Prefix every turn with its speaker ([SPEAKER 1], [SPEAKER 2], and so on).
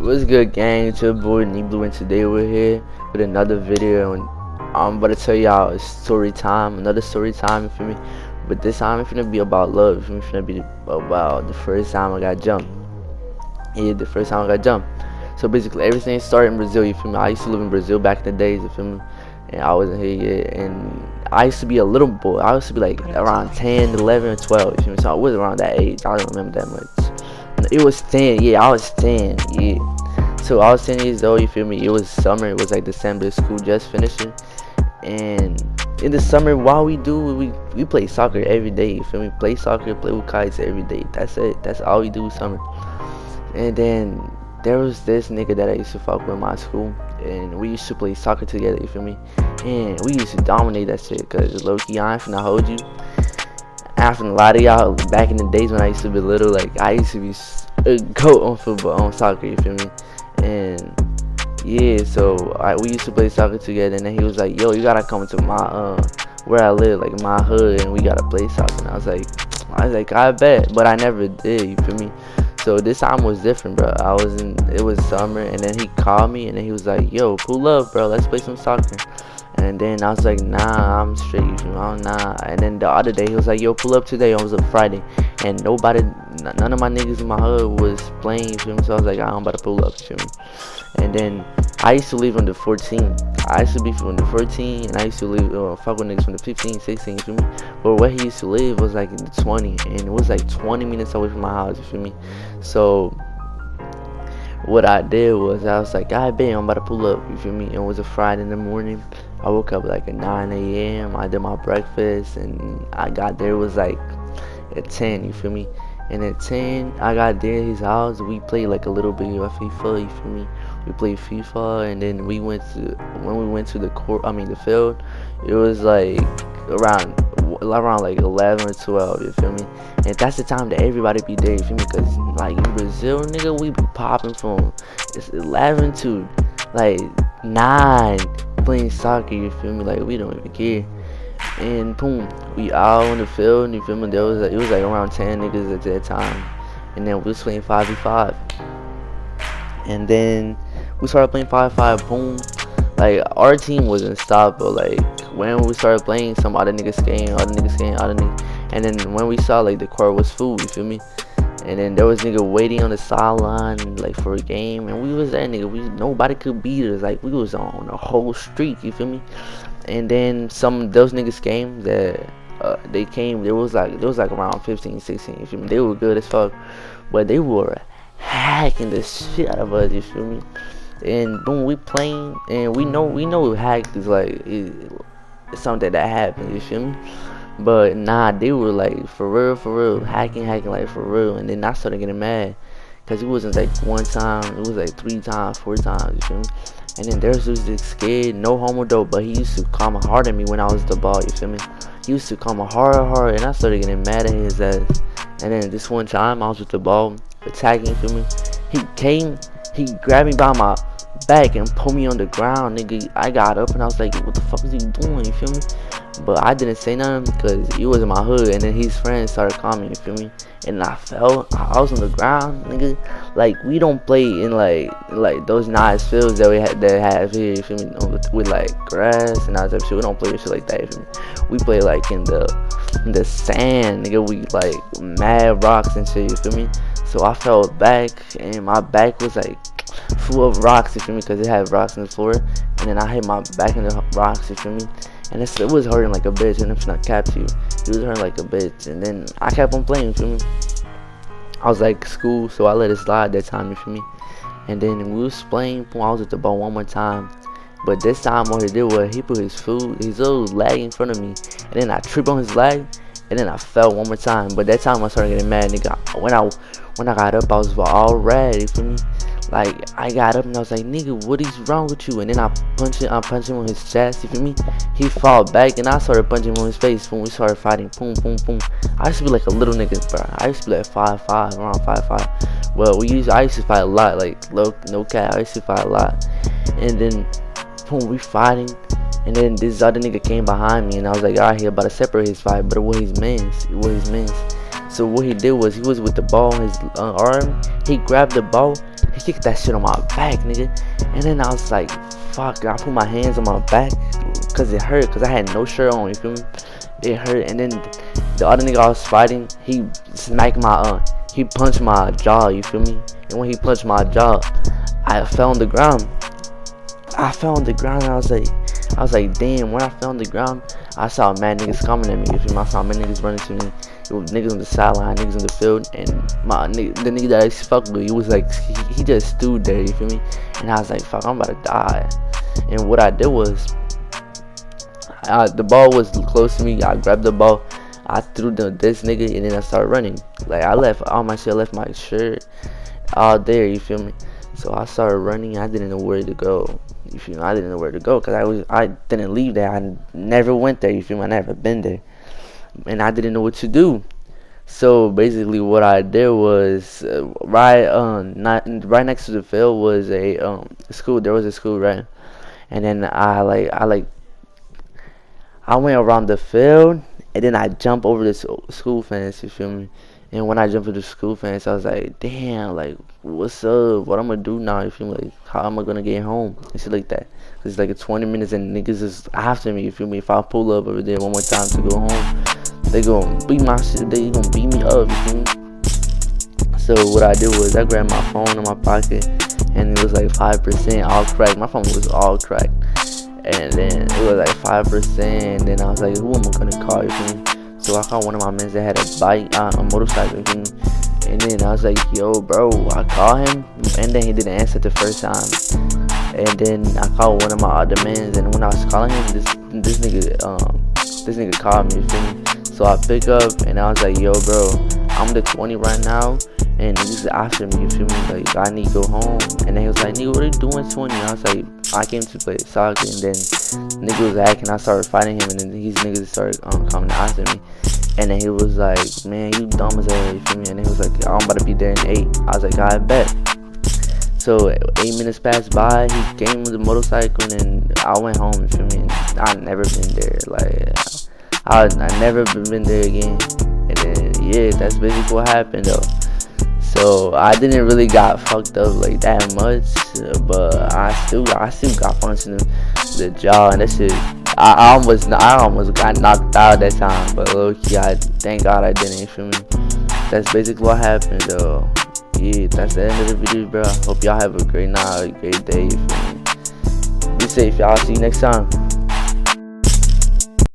[SPEAKER 1] What's good, gang? It's your boy Blue, and today we're here with another video, and I'm about to tell y'all a story time, another story time, you feel me? But this time it's gonna be about love, you feel me? It's gonna be about the first time I got jumped. Yeah, the first time I got jumped. So basically, everything started in Brazil, you feel me? I used to live in Brazil back in the days, you feel me? And I wasn't here yet, and I used to be a little boy. I used to be like around 10, 11, or 12, you feel me? So I was around that age. I don't remember that much. It was 10, yeah, I was 10, yeah. So I was 10 years old, you feel me? It was summer, it was like December, school just finishing. And in the summer, while we play soccer every day, you feel me? Play soccer, play with kites every day. That's it, that's all we do summer. And then there was this nigga that I used to fuck with in my school, and we used to play soccer together, you feel me? And we used to dominate that shit, cause low-key, I ain't finna hold you. After a lot of y'all back in the days when I used to be little, like I used to be a goat on football, on soccer, you feel me? And yeah, so we used to play soccer together, and then he was like, yo, you gotta come to my where I live, like my hood, and we gotta play soccer. And I was like, I bet, but I never did, you feel me? So this time was different, bro. It was summer, and then he called me, and then he was like, yo, pull up, bro, let's play some soccer. And then I was like, nah, I'm straight, you feel me? Oh, nah. And then the other day, he was like, yo, pull up today. It was a Friday. And none of my niggas in my hood was playing, you feel me? So I was like, I'm about to pull up, you feel me? And then I used to live on the 14. I used to be from the 14, and I used to live, fuck with niggas from the 15, 16, you feel me? But where he used to live was like in the 20, and it was like 20 minutes away from my house, you feel me? So what I did was I was like, I bet I'm about to pull up, you feel me? It was a Friday in the morning. I woke up like at 9 a.m. I did my breakfast, and I got there, it was like at 10, you feel me? And at 10, I got there at his house. We played like a little bit of FIFA, you feel me? We played FIFA, and then when we went to the court, the field, it was like around like 11 or 12, you feel me? And that's the time that everybody be there, you feel me? Cause like in Brazil, nigga, we be popping from it's 11 to like 9 playing soccer, you feel me? Like we don't even care. And boom, we all on the field, you feel me? It was like around 10 niggas at that time, and then we was playing 5v5. And then we started playing 5v5. Boom, like our team wasn't stopped, but like when we started playing, some other niggas came, and then when we saw like the court was full, you feel me? And then there was nigga waiting on the sideline like for a game, and we was there, nigga. Nobody could beat us. Like we was on the whole streak, you feel me? And then those niggas came that they came. There was like around 15, 16. You feel me? They were good as fuck, but they were hacking the shit out of us. You feel me? And boom, we playing, and we know hack is like it's something that happens. You feel me? But nah, they were like for real, hacking like for real. And then I started getting mad, cause it wasn't like one time, it was like 3 times, 4 times, you feel me? And then there's this kid, no homo though, but he used to come hard at me when I was the ball, you feel me? He used to come hard, and I started getting mad at his ass. And then this one time, I was with the ball, attacking, you feel me? He grabbed me by my back and pulled me on the ground, nigga. I got up and I was like, what the fuck is he doing, you feel me? But I didn't say nothing because he was in my hood, and then his friends started calling me, you feel me? And I fell. I was on the ground, nigga. Like we don't play in like those nice fields that we have here, you feel me? With like grass and all that shit. We don't play with shit like that, you feel me? We play like in the sand, nigga. We like mad rocks and shit, you feel me? So I fell back, and my back was like full of rocks, you feel me? Because it had rocks on the floor, and then I hit my back in the rocks, you feel me? And it was hurting like a bitch, and if not cap to you, it was hurting like a bitch. And then I kept on playing, you feel me? I was like school, so I let it slide that time, you feel me? And then we was playing, boom, I was at the ball one more time. But this time what he did was he put his little leg in front of me, and then I tripped on his leg, and then I fell one more time. But that time I started getting mad, nigga. When I got up, I was all red, you feel me? Like I got up and I was like, nigga, what is wrong with you? And then I punched him on his chest, you feel me? He fall back, and I started punching him on his face when we started fighting. Boom, boom, boom. I used to be like a little nigga, bro. I used to be like 5'5", around 5'5". Well, I used to fight a lot, like no cap. I used to fight a lot. And then boom, we fighting, and then this other nigga came behind me, and I was like, alright, he about to separate his fight, but it was his mans. So what he did was, he was with the ball in his arm. He grabbed the ball, he kicked that shit on my back, nigga. And then I was like, fuck, I put my hands on my back because it hurt, because I had no shirt on, you feel me? It hurt. And then the other nigga I was fighting, he smacked my, he punched my jaw, you feel me? And when he punched my jaw, I fell on the ground. I fell on the ground and I was like, damn. When I fell on the ground, I saw mad niggas coming at me, you feel me? I saw mad niggas running to me. It was niggas on the sideline, niggas on the field, and the nigga that I fucked with, he was like, he just stood there, you feel me? And I was like, fuck, I'm about to die. And what I did was, the ball was close to me. I grabbed the ball, I threw this nigga, and then I started running. Like, I left all my shit, I left my shirt all there, you feel me? So I started running. I didn't know where to go, you feel me? I didn't know where to go because I didn't leave there. I never went there, you feel me? I never been there, and I didn't know what to do. So basically, what I did was right next to the field was a school. There was a school, right? And then I went around the field, and then I jumped over the school fence, you feel me? And when I jumped over the school fence, I was like, damn, like, what's up? What I'm gonna do now, you feel me? Like, how am I gonna get home? And shit like that. Cause it's like 20 minutes and niggas is after me, you feel me? If I pull up over there one more time to go home, they gonna beat my shit, they gonna beat me up, you feel me? So what I did was I grabbed my phone in my pocket, and it was like 5% all cracked. My phone was all cracked. And then it was like 5%, and then I was like, who am I gonna call, you feel me? So I called one of my men that had a bike, a motorcycle, you feel me? And then I was like, yo, bro, I called him, and then he didn't answer the first time. And then I called one of my other men, and when I was calling him, this nigga called me, you feel me? So I pick up, and I was like, yo, bro, I'm the 20 right now, and niggas after me, you feel me? Like, I need to go home. And then he was like, nigga, what are you doing 20? I was like, I came to play soccer. And then nigga was acting, I started fighting him, and then these niggas started coming after me. And then he was like, man, you dumb as hell, you feel me? And he was like, I'm about to be there in 8. I was like, I bet. So 8 minutes passed by, he came with the motorcycle, and then I went home, you feel me? And I never been there, like, I never been there again. And then, yeah, that's basically what happened, though. So I didn't really got fucked up like that much, but I still got punched in the jaw, and that shit, I almost got knocked out that time, but low key, thank God I didn't, you feel me? That's basically what happened, though. Yeah, that's the end of the video, bro. Hope y'all have a great night, a great day, you feel me? Be safe, y'all. See you next time.